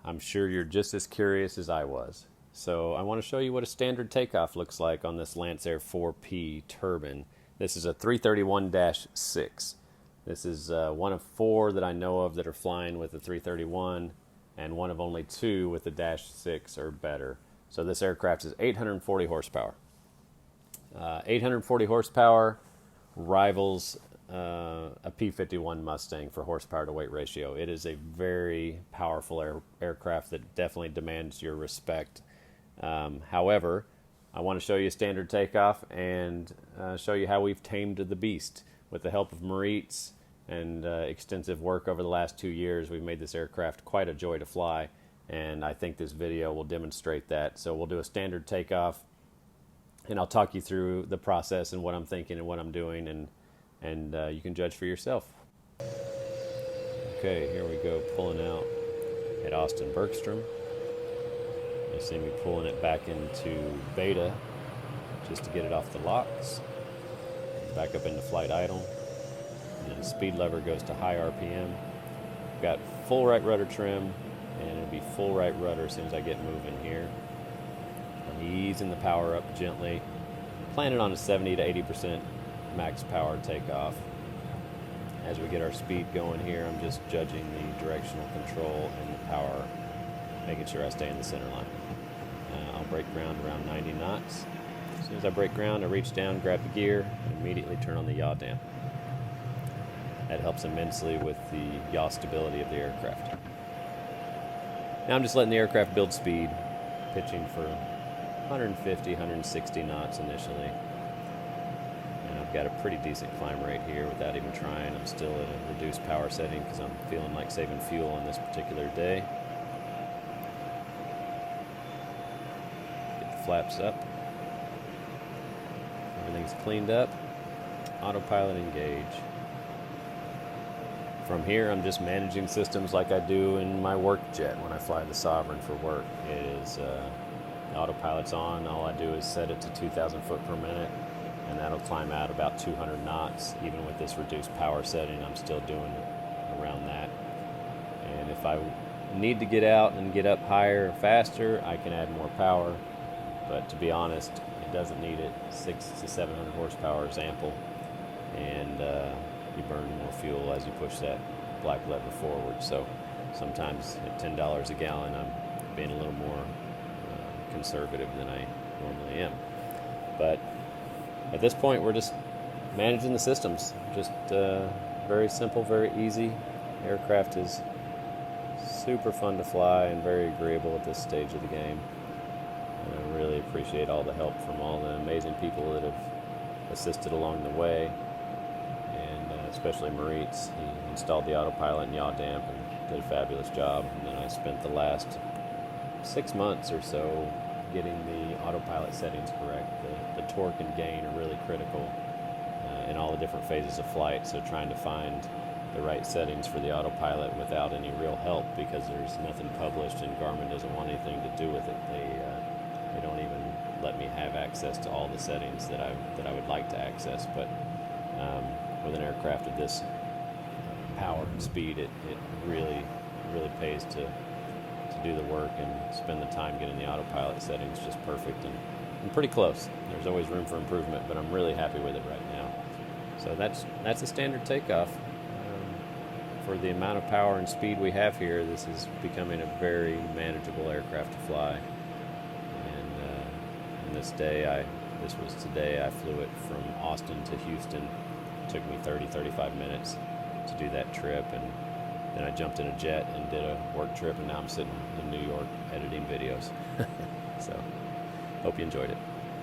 I'm sure you're just as curious as I was. So I want to show you what a standard takeoff looks like on this Lancair 4P turbine. This is a 331-6. This is one of 4 that I know of that are flying with the 331, and one of only 2 with the Dash 6 or better. So this aircraft is 840 horsepower. 840 horsepower rivals a P-51 Mustang for horsepower to weight ratio. It is a very powerful aircraft that definitely demands your respect. However, I want to show you a standard takeoff and show you how we've tamed the beast. With the help of Maritz and extensive work over the last 2 years, we've made this aircraft quite a joy to fly, and I think this video will demonstrate that. So we'll do a standard takeoff, and I'll talk you through the process and what I'm thinking and what I'm doing, and you can judge for yourself. Okay, here we go, pulling out at Austin Bergstrom. You see me pulling it back into beta just to get it off the locks. Back up into flight idle. And then the speed lever goes to high RPM. Got full right rudder trim, and it'll be full right rudder as soon as I get moving here. I'm easing the power up gently. Planning on a 70 to 80% max power takeoff. As we get our speed going here, I'm just judging the directional control and the power, making sure I stay in the center line. I'll break ground around 90 knots. As soon as I break ground, I reach down, grab the gear, and immediately turn on the yaw damp. That helps immensely with the yaw stability of the aircraft. Now I'm just letting the aircraft build speed, pitching for 150, 160 knots initially. And I've got a pretty decent climb rate here without even trying. I'm still at a reduced power setting because I'm feeling like saving fuel on this particular day. Get the flaps up. Everything's cleaned up. Autopilot engage. From here, I'm just managing systems like I do in my work jet when I fly the Sovereign for work. It is the autopilot's on. All I do is set it to 2,000 foot per minute, and that'll climb out about 200 knots. Even with this reduced power setting, I'm still doing around that. And if I need to get out and get up higher or faster, I can add more power. But to be honest, it doesn't need it. 600 to 700 horsepower is ample, and you burn more fuel as you push that black lever forward. So sometimes at $10 a gallon, I'm being a little more conservative than I normally am. But at this point, we're just managing the systems. Just very simple, very easy. Aircraft is super fun to fly and very agreeable at this stage of the game. And I really appreciate all the help from all the amazing people that have assisted along the way, and especially Maritz. He installed the autopilot and yaw damp and did a fabulous job. And then I spent the last 6 months or so getting the autopilot settings correct. The torque and gain are really critical in all the different phases of flight, so trying to find the right settings for the autopilot without any real help, because there's nothing published and Garmin doesn't want anything to do with it. They don't even let me have access to all the settings that I would like to access. But with an aircraft of this power and speed, it really pays to do the work and spend the time getting the autopilot settings just perfect and pretty close. There's always room for improvement, but I'm really happy with it right now. So that's a standard takeoff. For the amount of power and speed we have here, this is becoming a very manageable aircraft to fly. And this was today, I flew it from Austin to Houston. It took me 30-35 minutes to do that trip, and then I jumped in a jet and did a work trip, and now I'm sitting in New York editing videos. So, hope you enjoyed it.